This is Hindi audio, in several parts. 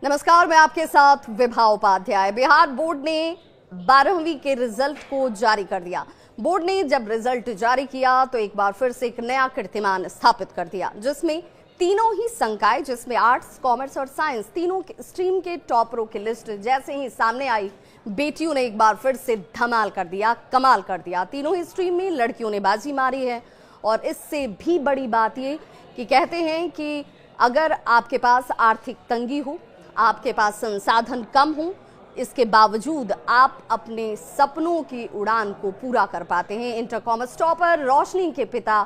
नमस्कार, मैं आपके साथ विभा उपाध्याय। बिहार बोर्ड ने 12वीं के रिजल्ट को जारी कर दिया। बोर्ड ने जब रिजल्ट जारी किया तो एक बार फिर से एक नया कीर्तिमान स्थापित कर दिया, जिसमें तीनों ही संकाय, जिसमें आर्ट्स, कॉमर्स और साइंस तीनों स्ट्रीम के टॉपरों की लिस्ट जैसे ही सामने आई, बेटियों ने एक बार फिर से धमाल कर दिया, कमाल कर दिया। तीनों ही स्ट्रीम में लड़कियों ने बाजी मारी है। और इससे भी बड़ी बात ये कि कहते हैं कि अगर आपके पास आर्थिक तंगी हो, आपके पास संसाधन कम हो, इसके बावजूद आप अपने सपनों की उड़ान को पूरा कर पाते हैं। इंटर कॉमर्स टॉपर रोशनी के पिता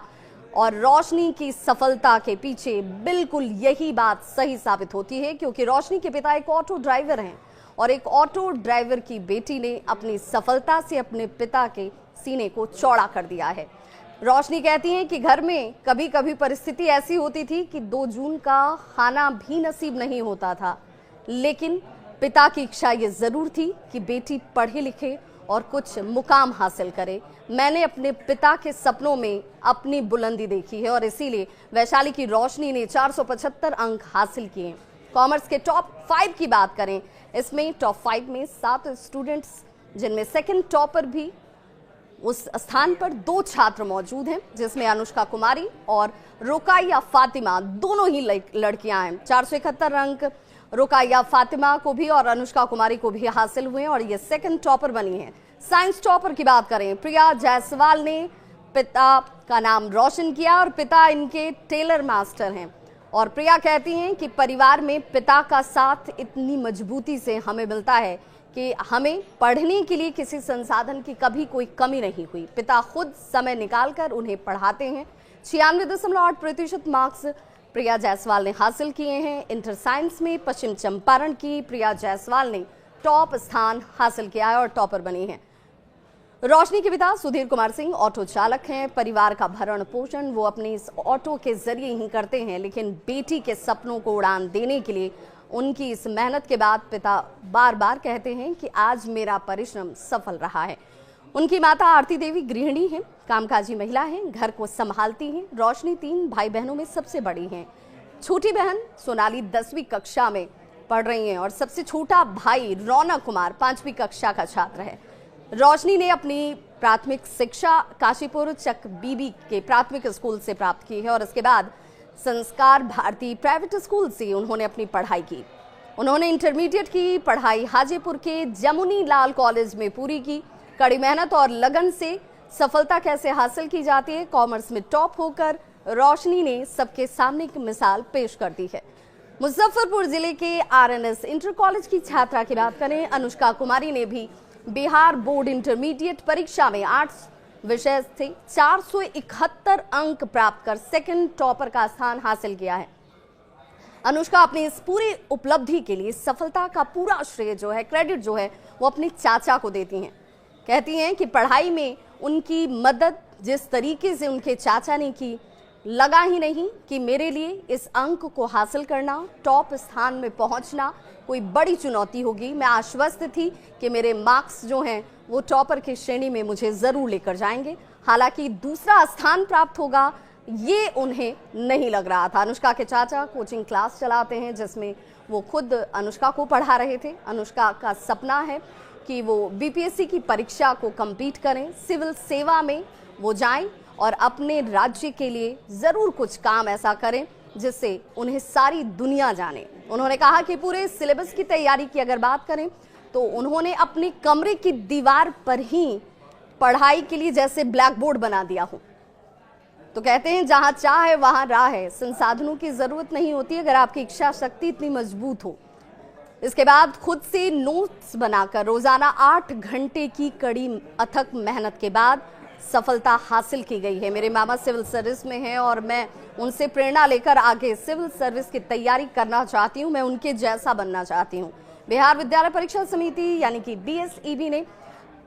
और रोशनी की सफलता के पीछे बिल्कुल यही बात सही साबित होती है, क्योंकि रोशनी के पिता एक ऑटो ड्राइवर हैं और एक ऑटो ड्राइवर की बेटी ने अपनी सफलता से अपने पिता के सीने को चौड़ा कर दिया है। रोशनी कहती हैं कि घर में कभी कभी परिस्थिति ऐसी होती थी कि 2 जून का खाना भी नसीब नहीं होता था, लेकिन पिता की इच्छा ये जरूर थी कि बेटी पढ़े लिखे और कुछ मुकाम हासिल करे। मैंने अपने पिता के सपनों में अपनी बुलंदी देखी है और इसीलिए वैशाली की रोशनी ने 475 अंक हासिल किए। कॉमर्स के टॉप 5 की बात करें, इसमें टॉप 5 में 7 स्टूडेंट्स, जिनमें सेकंड टॉपर भी उस स्थान पर 2 छात्र मौजूद हैं, जिसमें अनुष्का कुमारी और रुकाया फातिमा दोनों ही लड़कियां हैं। 471 अंक रुकाया फातिमा को भी और अनुष्का कुमारी को भी हासिल हुए और ये सेकंड टॉपर बनी है। साइंस टॉपर की बात करें, प्रिया जायसवाल ने पिता का नाम रोशन किया और पिता इनके टेलर मास्टर हैं। और प्रिया कहती हैं कि परिवार में पिता का साथ इतनी मजबूती से हमें मिलता है कि हमें पढ़ने के लिए किसी संसाधन की कभी कोई कमी नहीं हुई। पिता खुद समय निकालकर उन्हें पढ़ाते हैं। 96.8% मार्क्स प्रिया जायसवाल ने हासिल किए हैं। इंटर साइंस में पश्चिम चंपारण की प्रिया जायसवाल ने टॉप स्थान हासिल किया है और टॉपर बनी है। रोशनी के पिता सुधीर कुमार सिंह ऑटो चालक हैं। परिवार का भरण पोषण वो अपने इस ऑटो के जरिए ही करते हैं, लेकिन बेटी के सपनों को उड़ान देने के लिए उनकी इस मेहनत के बाद पिता बार बार कहते हैं कि आज मेरा परिश्रम सफल रहा है। उनकी माता आरती देवी गृहिणी हैं, कामकाजी महिला हैं, घर को संभालती हैं। रोशनी 3 भाई बहनों में सबसे बड़ी हैं। छोटी बहन सोनाली 10वीं कक्षा में पढ़ रही हैं और सबसे छोटा भाई रौनक कुमार 5वीं कक्षा का छात्र है। रोशनी ने अपनी प्राथमिक शिक्षा काशीपुर चक बीबी के प्राथमिक स्कूल से प्राप्त की है और इसके बाद संस्कार भारती प्राइवेट स्कूल से उन्होंने अपनी पढ़ाई की। उन्होंने इंटरमीडिएट की पढ़ाई हाजीपुर के जमुनी लाल कॉलेज में पूरी की। कड़ी मेहनत और लगन से सफलता कैसे हासिल की जाती है, कॉमर्स में टॉप होकर रोशनी ने सबके सामने की मिसाल पेश कर दी है। मुजफ्फरपुर जिले के आरएनएस इंटर कॉलेज की छात्रा की बात करें, अनुष्का कुमारी ने भी बिहार बोर्ड इंटरमीडिएट परीक्षा में आर्ट्स विषय से 471 अंक प्राप्त कर सेकंड टॉपर का स्थान हासिल किया है। अनुष्का अपनी इस पूरी उपलब्धि के लिए सफलता का पूरा श्रेय जो है, क्रेडिट जो है, वो अपने चाचा को देती हैं। कहती हैं कि पढ़ाई में उनकी मदद जिस तरीके से उनके चाचा ने की, लगा ही नहीं कि मेरे लिए इस अंक को हासिल करना, टॉप स्थान में पहुंचना कोई बड़ी चुनौती होगी। मैं आश्वस्त थी कि मेरे मार्क्स जो हैं वो टॉपर की श्रेणी में मुझे जरूर लेकर जाएंगे। हालांकि दूसरा स्थान प्राप्त होगा ये उन्हें नहीं लग रहा था। अनुष्का के चाचा कोचिंग क्लास चलाते हैं, जिसमें वो खुद अनुष्का को पढ़ा रहे थे। अनुष्का का सपना है कि वो बीपीएससी की परीक्षा को कंप्लीट करें, सिविल सेवा में वो जाएं और अपने राज्य के लिए जरूर कुछ काम ऐसा करें जिससे उन्हें सारी दुनिया जाने। उन्होंने कहा कि पूरे सिलेबस की तैयारी की अगर बात करें तो उन्होंने अपने कमरे की दीवार पर ही पढ़ाई के लिए जैसे ब्लैक बोर्ड बना दिया हो। तो कहते हैं जहां चाह है वहां राह है। संसाधनों की जरूरत नहीं होती अगर आपकी इच्छा शक्ति इतनी मजबूत हो। इसके बाद खुद से नोट्स बनाकर रोजाना 8 घंटे की कड़ी अथक मेहनत के बाद सफलता हासिल की गई है। मेरे मामा सिविल सर्विस में हैं और मैं उनसे प्रेरणा लेकर आगे सिविल सर्विस की तैयारी करना चाहती हूं। मैं उनके जैसा बनना चाहती हूं। बिहार विद्यालय परीक्षा समिति यानी कि बीएसईबी ने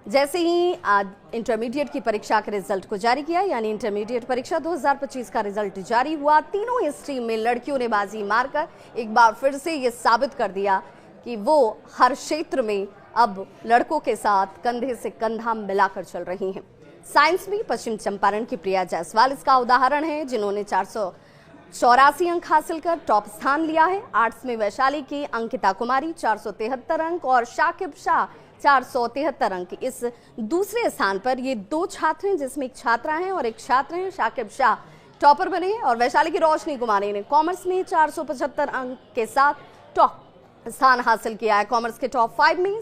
जैसे ही आज इंटरमीडिएट की परीक्षा के रिजल्ट को जारी किया, यानी इंटरमीडिएट परीक्षा 2025 का रिजल्ट जारी हुआ, तीनों ही स्ट्रीम में लड़कियों ने बाजी मारकर एक बार फिर से ये साबित कर दिया कि वो हर क्षेत्र में अब लड़कों के साथ कंधे से कंधा मिलाकर चल रही हैं। साइंस में पश्चिम चंपारण की प्रिया जायसवाल इसका उदाहरण है, जिन्होंने 84 अंक हासिल कर टॉप स्थान लिया है। आर्ट्स में वैशाली की अंकिता कुमारी 473 अंक और शाकिब शाह 473 अंक। इस दूसरे स्थान पर ये दो छात्र हैं, जिसमें एक छात्रा है और एक छात्र हैं। शाकिब शाह टॉपर बने और वैशाली की रोशनी कुमारी ने कॉमर्स में 475 अंक के साथ टॉप स्थान हासिल किया है। कॉमर्स के टॉप 5 में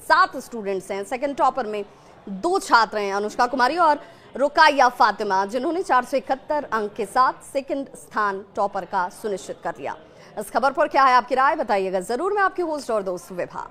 7 स्टूडेंट्स हैं। सेकंड टॉपर में 2 छात्र हैं, अनुष्का कुमारी और रुकाया फातिमा, जिन्होंने 471 अंक के साथ सेकंड स्थान टॉपर का सुनिश्चित कर लिया। इस खबर पर क्या है आपकी राय, बताइएगा जरूर। मैं आपकी होस्ट और दोस्त विभा।